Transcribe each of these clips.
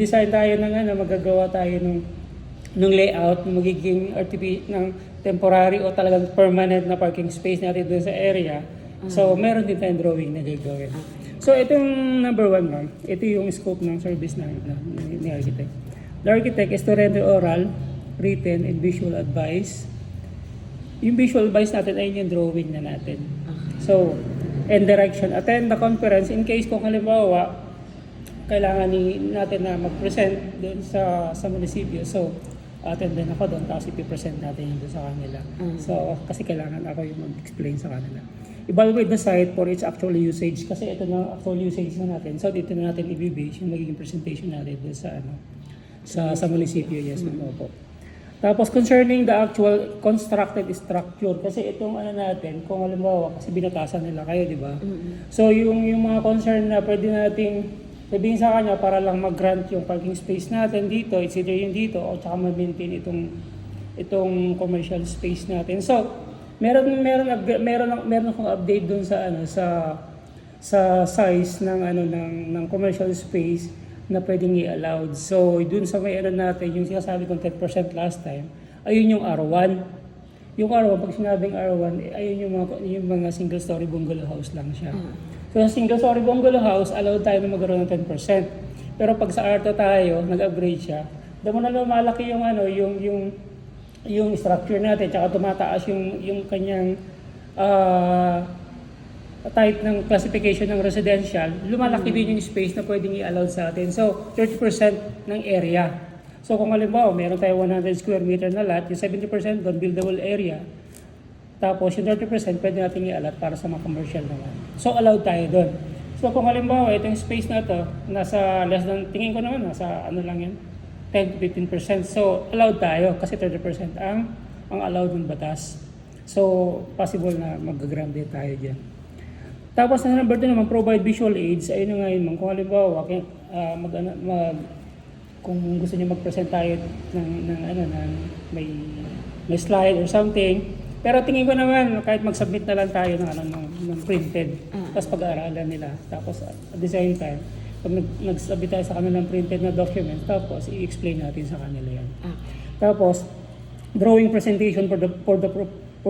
Design tayo ng magagawa tayo ng layout ng magiging ng temporary o talagang permanent na parking space natin doon sa area. So, meron din tayong drawing na gagawin. So, itong number 1, ma'am. Ito yung scope ng service ni architect. The architect is to render oral, written, and visual advice. Yung visual advice natin ay yung drawing na natin. So, and direction. Attend the conference in case kung halimbawa, kailangan natin na mag-present doon sa munisipyo. So, attend din ako doon tapos ipipresent natin yun doon sa kanila. So, kasi kailangan ako yung mag-explain sa kanila. Evaluate the site for its actual usage kasi ito na actual usage na natin. So, dito na natin i-base yung magiging presentation natin doon sa munisipyo. Yes, ma'am po. Tapos concerning the actual constructed structure, kasi itong natin, kung halimbawa, kasi binatasan nila kayo, di ba? So yung mga concern na pwede nating sabihin sa kanya para lang mag-grant yung parking space natin dito, it's either yung dito o tsaka ma-maintain itong commercial space natin. So meron akong update dun sa size ng commercial space na pwedeng i-allowed. So, dun sa may natin, yung sinasabi kong 10% last time, ayun yung R1. Yung R1, pag sinabing R1, ayun yung mga single-story bungalow house lang siya. So, sa single-story bungalow house, allowed tayo na magkaroon ng 10%. Pero pag sa R2 tayo, nag-upgrade siya, damo na lumalaki yung structure natin, tsaka tumataas yung kanyang type ng classification ng residential, lumalaki din yung space na pwedeng i-allow sa atin. So, 30% ng area. So, kung halimbawa, meron tayo 100 square meter na lot, yung 70% doon, buildable area. Tapos, yung 30% pwede natin i-allot para sa mga commercial naman. So, allowed tayo doon. So, kung halimbawa, itong space na to, nasa less than, tingin ko naman, nasa lang yan, 10 to 15%. So, allowed tayo kasi 30% ang allowed ng batas. So, possible na mag-grant din tayo dyan. Tapos na number 2 naman, provide visual aids. Ayun na nga yun, kung halimbawa, kung gusto niyo mag-present tayo ng may slide or something. Pero tingin ko naman, kahit mag-submit na lang tayo ng printed, tapos pag-aaralan nila. Tapos at the same time, pag nag-submit tayo sa kanila ng printed na document, tapos i-explain natin sa kanila yan. Tapos, drawing presentation for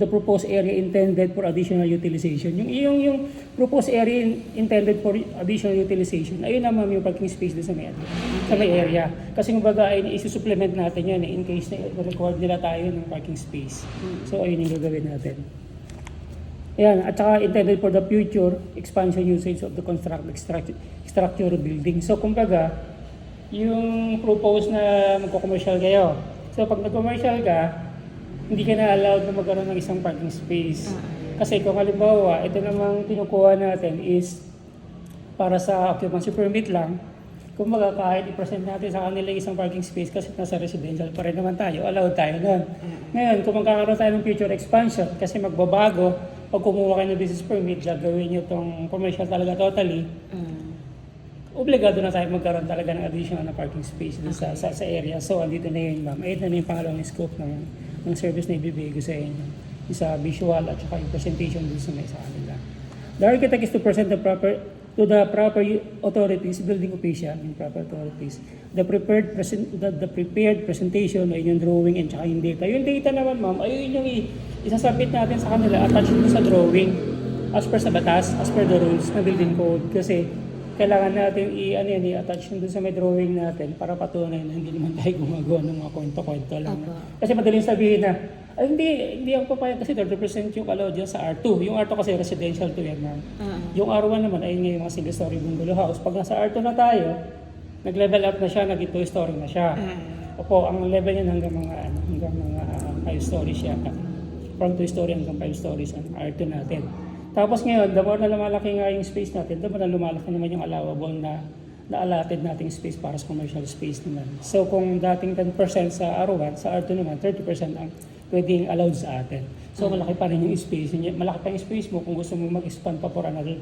the proposed area intended for additional utilization. Yung proposed area intended for additional utilization, ayun naman yung parking space doon sa may area. Kasi kumbaga ay isusupplement natin yan in case na record nila tayo ng parking space. So ayun yung gagawin natin. Ayan, at saka intended for the future expansion usage of the structure building. So kumbaga, yung proposed na magko-commercial kayo. So pag nag-commercial ka, hindi ka na allowed na magkaroon ng isang parking space. Kasi kung halimbawa, ito namang kinukuha natin is para sa occupancy permit lang, kumbaga kahit i-present natin sa kanila isang parking space kasi nasa residential pa rin naman tayo, allowed tayo nun. Ngayon, kung magkakaroon tayo ng future expansion kasi magbabago, pag kumuha kayo ng business permit, gagawin nyo itong commercial talaga totally, obligado na tayo magkaroon talaga ng additional na parking space sa area. So, andito na yun, ma'am. Ayun na yung pangalawang scope ng service na ibibigay ko sa inyo. Isa visual at saka yung presentation dun sa kanila. The architect is to present to the proper authorities, building official, yung proper authorities, the prepared presentation, ayun yung drawing and saka yung data. Yung data naman, ma'am, ayun yung isasubmit natin sa kanila, attach dun sa drawing, as per sa batas, as per the rules ng building code. Kasi kailangan natin i-attach dun sa may drawing natin para patunay na hindi naman tayo gumagawa ng mga kwento-kwento lang. Kasi madaling sabihin na, ay hindi ako papayag kasi 30% yung allowed dyan sa R2. Yung R2 kasi residential to yan, ma'am. Yung R1 naman ay yung mga single-story bungalow house. Pag nasa R2 na tayo, nag-level up na siya, nag 2-story na siya. Opo, ang level niyan hanggang mga 5 stories siya. From 2-story hanggang 5 stories ang R2 natin. Tapos ngayon, the more na lumalaki nga yung space natin, the more na lumalaki naman yung allowable na allotted nating space para sa commercial space naman. So kung dating 10% sa R1, sa R2 naman, 30% ang pwedeng allowed sa atin. So malaki pa rin yung space. Malaki pa yung space mo kung gusto mo mag-expand pa for another,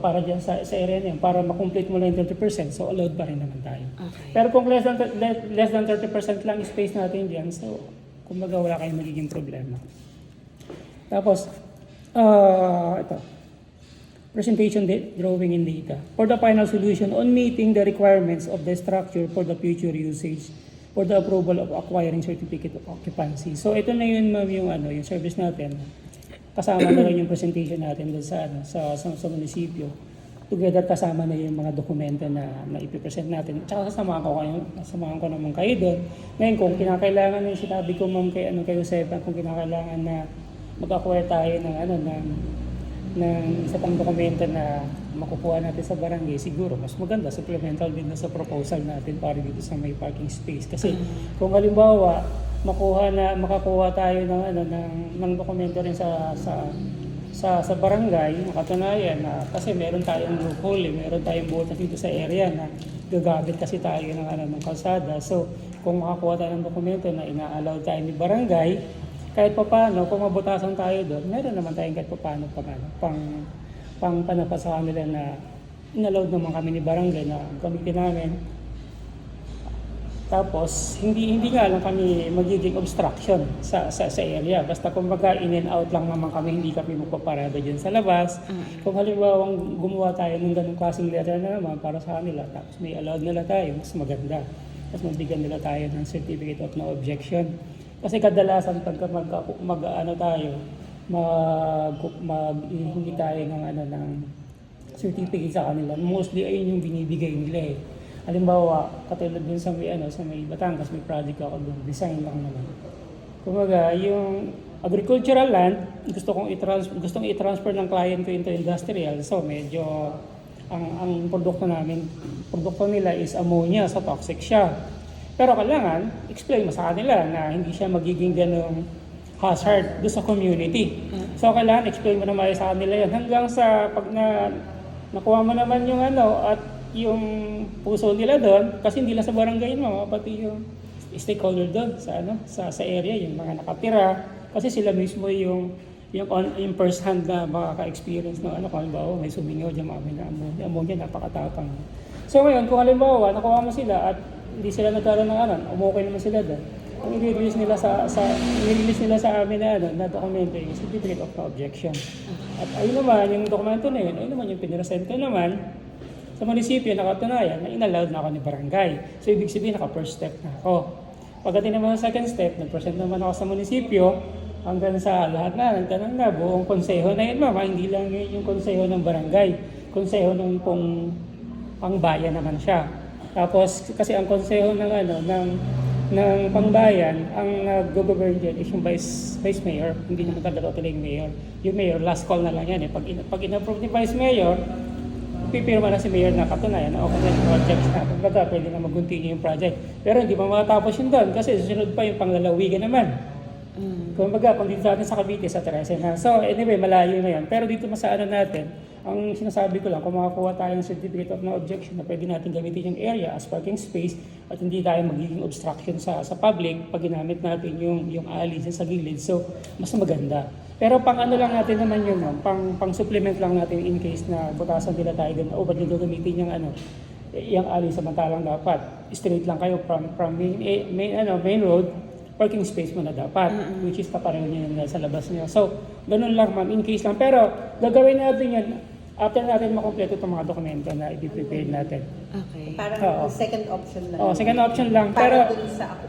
para dyan sa area niyan, para makomplete mo na yung 30%, so allowed pa rin naman tayo. Pero kung less than 30% lang space natin dyan, so kumbaga wala kayong magiging problema. Tapos, ito. presentation drawing and data for the final solution on meeting the requirements of the structure for the future usage for the approval of acquiring certificate of occupancy. So ito na yun ma'am yung yung service natin. Kasama na rin yung presentation natin doon sa munisipyo. Together kasama na yung mga dokumento na ipipresent natin. Tsaka sasamahan ko naman kayo doon. Ngayon kung kinakailangan yung sinabi ko ma'am kay Josefa, kung kinakailangan na mag-acquire tayo ng isa pang dokumento na makukuha natin sa barangay, siguro mas maganda, supplemental din na sa proposal natin para dito sa may parking space. Kasi kung halimbawa, makakuha tayo ng dokumento rin sa barangay, nakatunayan na kasi meron tayong loophole, meron tayong butas dito sa area na gagamit kasi tayo ng kalsada. So, kung makakuha tayo ng dokumento na ina-allow tayo ni barangay, kahit pa paano, kung mabutasan tayo doon, meron naman tayong kahit pa paano pang panapas sa kanila na inallowed naman kami ni barangay na gamitin namin. Tapos, hindi nga lang kami magiging obstruction sa area. Basta kumbaga in and out lang naman kami, hindi kami magpaparada dyan sa labas. Kung halimbawa gumawa tayo ng ganung klaseng letter na naman para sa kanila, tapos may allowed nila tayo, mas maganda. Tapos mabigyan nila tayo ng certificate of no objection. Kasi kadalasan pagka mag-ihingi tayo ng certificate sa kanila, mostly ayun yung binibigay nila eh. Halimbawa, katulad din sa may Batangas, may project ako doon, design lang naman. Kumbaga, yung agricultural land, gustong i-transfer ng client ko into industrial, so medyo ang produkto nila is ammonia, so toxic siya. Pero kailangan, explain mo sa kanila na hindi siya magiging ganong hazard doon sa community. So kailangan, explain mo naman sa kanila yan. Hanggang sa pag nakuha mo naman yung at yung puso nila doon, kasi hindi lang sa barangay mo, pati yung stakeholder doon sa area, yung mga nakatira. Kasi sila mismo yung first hand na makaka-experience ng kung halimbawa may sumingaw dyan mga ammonia, napakatapang. So ngayon, kung halimbawa, nakuha mo sila at hindi sila nagkaroon ng umukay naman sila doon. Ang i-release nila sa amin na dokumento yung certificate of no objection. At ayun naman, yung dokumento na yun, ayun naman yung pinresent ko naman sa munisipyo, nakatunayan na inallowed na ako ni barangay. So ibig sabihin, naka-first step na ako. Pagdating naman sa second step, nag-present naman ako sa munisipyo, hanggang sa lahat nagtanong na, buong konseho na yun, mama, hindi lang yung konseho ng barangay, konseho ng pangbayan naman siya. Tapos kasi ang konseho ng pangbayan, ang nag-govern dyan is yung vice mayor, hindi naman talaga totally yung mayor. Yung mayor, last call na lang yan eh. Pag in-approve ni vice mayor, pipirma na si mayor na katunayan na okay na yung project na. Pagkata, pwede na mag-continue yung project. Pero hindi pa makatapos yun doon kasi susunod pa yung panglalawigan naman. Kung baga, pag dito natin sa Cavite, sa Teresa na. So anyway, malayo na yan. Pero dito masaano natin, ang sinasabi ko lang, kung makakuha tayong certificate of no objection na pwede natin gamitin yung area as parking space at hindi tayo magiging obstruction sa public pag ginamit natin yung alley sa gilid. So, mas maganda. Pero pang lang natin naman yun, pang supplement lang natin in case na butasan nila tayo doon. O, ba't nyo gamitin yung alley samantalang dapat straight lang kayo from main road, parking space mo na dapat, which is kapareho niya sa labas niyo. So, ganun lang ma'am, in case lang. Pero, gagawin natin yan after natin makompleto itong mga dokumento na i-prepare natin. Okay. Parang second option lang. Second option lang. Para Pero, dun sa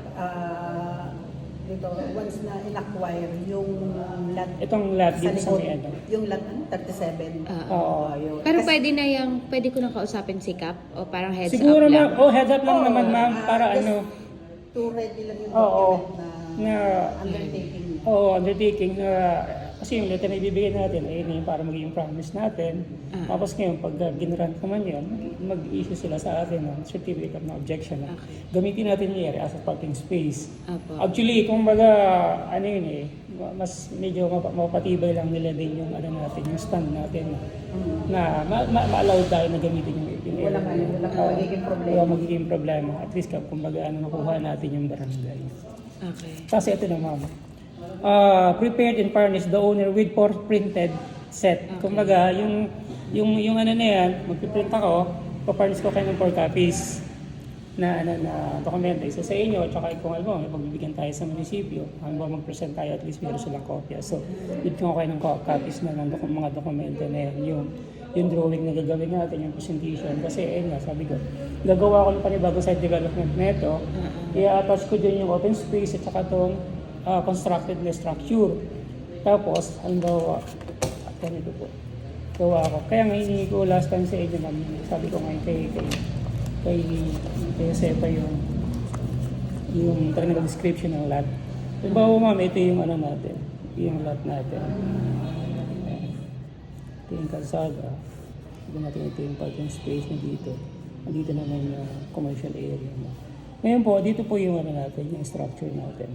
dito, once na in-acquire yung lot. itong lot dito sa may Yung lot 37. Oo. Yun. Pero Kasi, pwede ko nang kausapin si Cap o parang heads siguro up lang? heads up lang naman ma'am, para to ready lang yung Oo. document na undertaking. undertaking na kasi yung letter na ibibigay natin ay yun para maging promise natin. Tapos ngayon, pag ginrant naman yun, mag-issue sila sa atin ng certificate of no objection. Gamitin natin yung area as a parking space. Apo. Actually, kung baga, mas medyo mapatibay lang nila din yung natin, yung stand natin na ma-allow tayo na gamitin yung area. Walang magiging problema. Walang magiging problema. At least kung baga nakuha natin yung barangay. Okay. Kasi ito na ma'am. Prepared and furnished the owner with 4 printed set. Okay. Kumbaga, yung na yan, magpiprint ako, pa-furnish ko kayo ng 4 copies na dokumento. Isa sa inyo, at saka kung alam mo, magbibigyan tayo sa munisipyo, hanggang mag-present tayo, at least meron silang kopya. So, bibigyan ko kayo ng copies na ng mga dokumento na yan. yung drawing na gagawin natin, yung presentation. Kasi ayun nga, sabi ko, gagawa ko ng panibagong site development na ito. I-attach ko dyan yung open space at saka itong constructed na structure. Tapos, halimbawa, ganito po, gawa ko. Kaya nga hiningi ko last time sa inyo, ma'am, sabi ko ngayon kay Josepa yung technical description ng lot. Halimbawa, ma'am, ito yung ano natin, yung lot natin. Ito yung kalsada. Ito yung parking space na dito. Dito naman yung commercial area. Ngayon po, dito po yung ano natin, yung structure natin.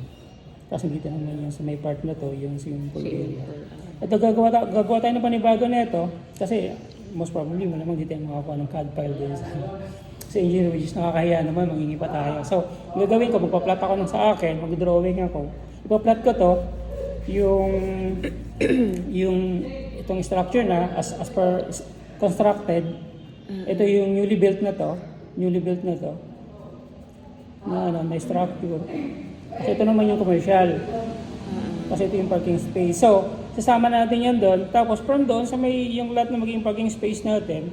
Kasi dito naman yung sa may part na to, yung swimming pool area. At gagawa tayo ng panibago na ito kasi most probably malamang dito yung makakuha ng CAD file din sa engineer, which is nakakahiya naman, mangingi pa tayo. So, gagawin ko, magpa-plot ako ng sa akin, mag-drawing ako. Ipa-plot ko to, yung itong structure na as per constructed. Ito yung newly built na to, na may structure. Kasi ito naman yung commercial. Kasi ito yung parking space. So, sasama natin yan doon. Tapos from doon, sa may yung lot na maging parking space natin,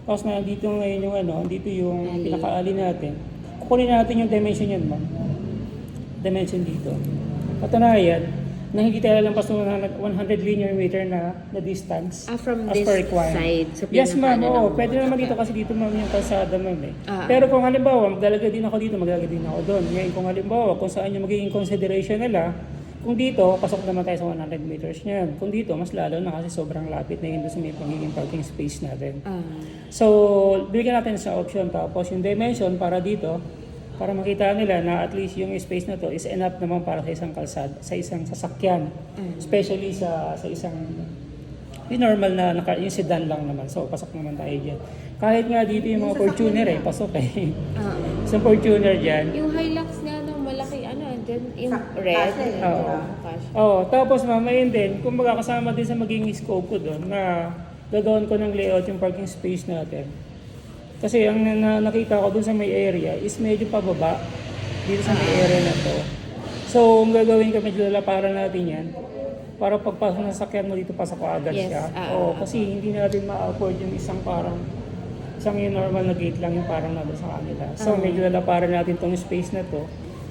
tapos na dito ngayon yung dito yung pinaka-alley natin. Kukunin natin yung dimension yan, ma'am. Dimension dito. Patunayan, na hindi tayo lampas ng 100 linear meter na distance From as this per required. side. So, Yes, ma'am. Oo, pinaka- pwede naman dito kasi dito, ma'am, yung kalsada, ma'am. Ah. Pero kung halimbawa, magdalaga din ako dito, magdalaga din ako doon. Ngayon, kung halimbawa, kung saan yung magiging consideration nila, kung dito, pasok naman tayo sa 100 meters niyan. Kung dito, mas lalo na kasi sobrang lapit na yun doon sa may pagiging parking space natin. So, bigyan natin sa option. Tapos yung dimension para dito, para makita nila na at least yung space na to is enough naman para sa isang kalsada, sa isang sasakyan. Especially sa isang yung normal na yung sedan lang naman. So, pasok naman tayo dyan. Kahit nga dito yung mga Fortuner pasok Sa Fortuner dyan. Yung Hilux nga ng malaki, andyan, yung red. Oo. Oo, tapos mamayin din, kung magkakasama din sa magiging scope ko doon na gagawin ko ng layout yung parking space natin. Kasi ang nakita ko doon sa may area is medyo pababa dito sa may area na to. So, ang gagawin ko, medyo lalaparan natin yan para pagpasok ng sakyan mo dito, pasok ko agad siya. Oo, kasi hindi natin ma-afford yung isang yung normal na gate lang yung parang nandun sa kanila. So, medyo lalaparan natin tong space na to.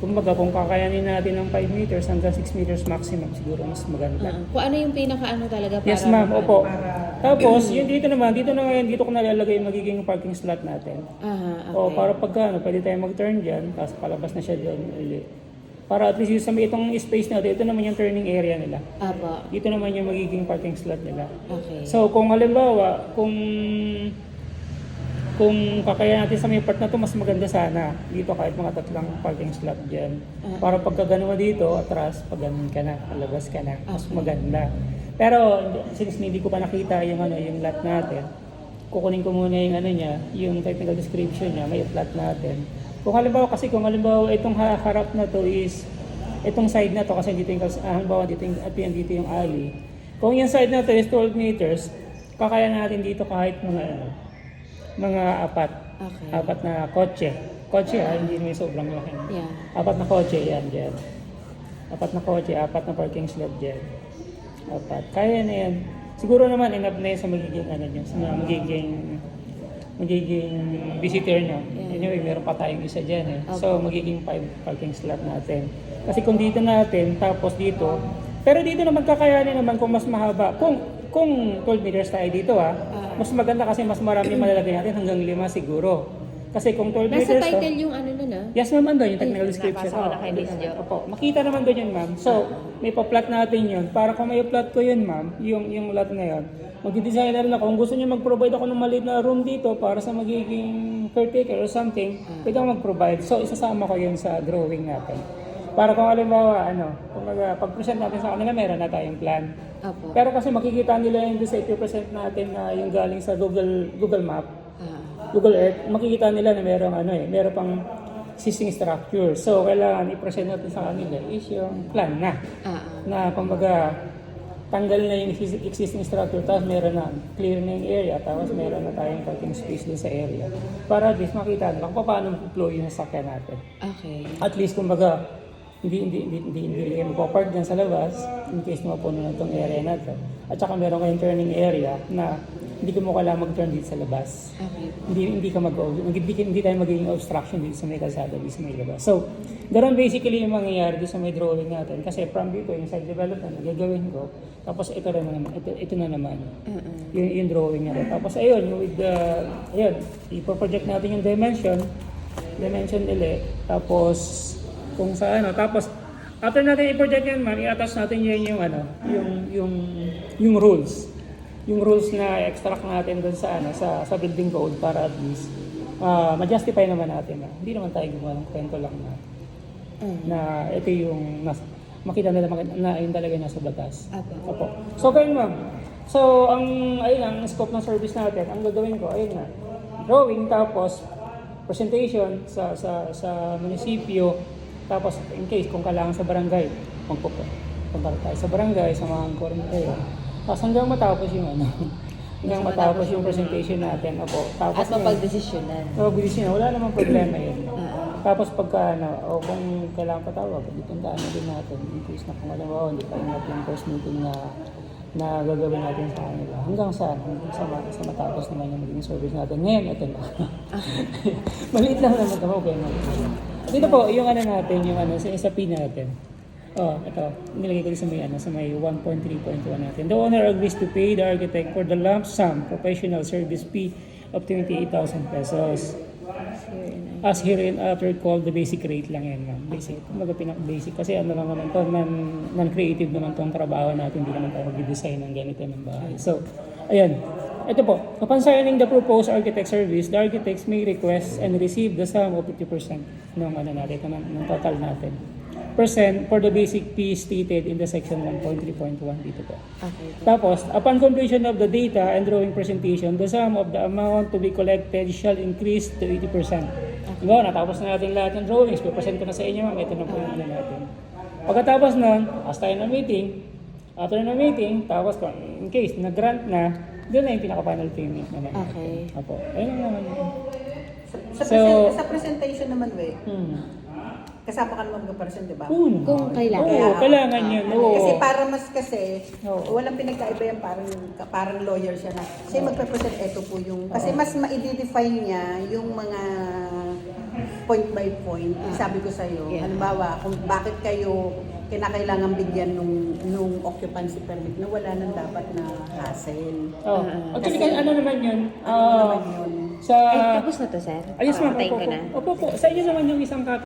Kumbaga, kung kakayanin natin ng 5 meters hanggang 6 meters maximum, siguro mas maganda. Kung ano yung pinaka-ano talaga para... Yes, ma'am. Opo. Tapos, yung dito na ngayon, dito ko nalalagay yung magiging parking slot natin. Okay. O, para pagka, pwede tayo mag-turn dyan, tapos palabas na siya doon ulit. Para at least yung sa itong space natin, ito naman yung turning area nila. Apo. Dito naman yung magiging parking slot nila. Okay. So, kung halimbawa, kung kakaya natin sa may part na to, mas maganda sana. Dito kahit mga 3 parking slot dyan. Para pagka gano'n mo dito, atras, pag ganun ka na, palabas ka na, mas maganda. Pero, since hindi ko pa nakita yung lot natin, kukunin ko muna yung yung technical description niya, may lot natin. Kung halimbawa itong harap na to is, itong side na to, kasi dito yung halimbawa dito yung alley. Kung yung side na to is 12 meters, kakaya natin dito kahit mga Okay. 4 na kotse. Kotse hindi naman sobrang laki. Yeah. 4 na kotse yan dyan. 4 na kotse, 4 na parking slot dyan. 4. Kaya na yan. Siguro naman enough na yan sa magiging visitor nyo. Anyway, meron pa tayong isa dyan So, magiging 5 parking slot natin. Kasi kung dito natin, tapos dito, pero dito naman kakayanin naman kung mas mahaba. Kung 12 meters tayo dito mas maganda kasi mas marami malalagay natin hanggang 5 siguro. Kasi kung 12 meters Nasa title yung nun Yes, ma'am, andun yung technical description. Nabasa ko na kay Miss Jo. Opo, makita naman doon yun, ma'am. So, may pa-plot natin yun. Para kung may plot ko yun, ma'am, yung lot na yun, mag-design na rin ako. Kung gusto niyo mag-provide ako ng maliit na room dito para sa magiging caretaker or something, pwede ako mag-provide. So, isasama ko yun sa drawing natin. Para kung halimbawa, pag-present natin sa kanila, meron na tayong plan. Apo. Pero kasi makikita nila yung sa i-present natin na yung galing sa Google Map, Google Earth, makikita nila na meron pang existing structure. So, kailangan i-present natin sa kanila is yung plan na. Na kumbaga, tanggal na yung existing structure, tapos meron na, clear na yung area, tapos meron na tayong parking space dun sa area. Para at least makita nila kung paano flow yung sakyan natin. Okay. At least, kumbaga, hindi kayo magpapark dyan sa labas in case mapuno na itong area na ito. At saka meron kayong turning area na hindi mo kailangan mag-turn dito sa labas. Okay. Hindi tayo magiging obstruction dito sa may kalsada, dito sa may labas. So, ganoon basically yung mangyayari dito sa may drawing natin. Kasi from dito, yung side development, gagawin ko. Tapos ito na naman. Yung drawing natin. Tapos ayun, ipo-project natin yung dimension ulit. Tapos, kung sa tapos, after natin i-project yan, i-attach natin yung rules. Yung rules na extract natin doon sa building code para at least ma-justify naman natin na hindi naman tayo gumawa ng kwento lang na ito yung makita nila na yun talaga nasa batas. Opo. So ganun ma'am. So ang scope ng service natin, ang gagawin ko ayun nga. Drawing tapos presentation sa munisipyo, tapos in case kung kailangan sa barangay, punta tayo sa barangay, samahan ko rin kayo. Tapos hanggang matapos yung presentation natin. Opo. Tapos At mapagdesisyonan. Wala namang problema yun. Tapos pagka kung kailangan patawag, ditundaan na din natin. In case na kung alam hindi pa ingat yung first meeting na gagawin natin sa kanila. Hanggang sa matapos naman yung magiging service natin. Ngayon, ito na. Maliit lang naman ito. Okay na. Dito po, yung natin, yung sa P natin. Ito. Nilagay ko sa may 1.3.1 natin. The owner agrees to pay the architect for the lump sum professional service fee of 28,000 pesos. As herein after called, the basic rate lang yan, ma'am. Basic. Kumbaga pinaka-basic. Kasi lang naman to, non-creative naman tong trabaho natin. Hindi naman tayo mag-design ng ganito ng bahay. So, ayan. Ito po. Upon signing the proposed architect service, the architects may request and receive the sum of 50% ng ng total natin. Percent for the basic fee stated in the section 1.3.1 dito po. Okay. Tapos, upon completion of the data and drawing presentation, the sum of the amount to be collected shall increase to 80%. Natapos na natin lahat ng drawings, present ko na sa inyo, ma'am. Ito na po yung natin. Pagkatapos nun, tayo ng meeting. After ng meeting, tapos in case nag-grant na, doon na yung pinaka-final payment naman. Okay. Apo. Ayun lang naman yun. Sa presentation naman, kasama ka naman mag-present, di ba? Kung kailangan. Oo, kailangan yun. Oo. Kasi para Oo. walang pinagkaiba yan, parang lawyer siya na. Kasi magpe-present, ito po yung, kasi mas ma-identify niya yung mga point by point. Sabi ko sa'yo, halimbawa, kung bakit kayo kinakailangan bigyan nung occupancy permit na wala nang dapat na hassle. Actually, ano naman yun? Ano naman yun? Sa... Tapos na to, sir? Ayos ma'am. Patayin ko na. Opo. Sa inyo naman yung isang copy.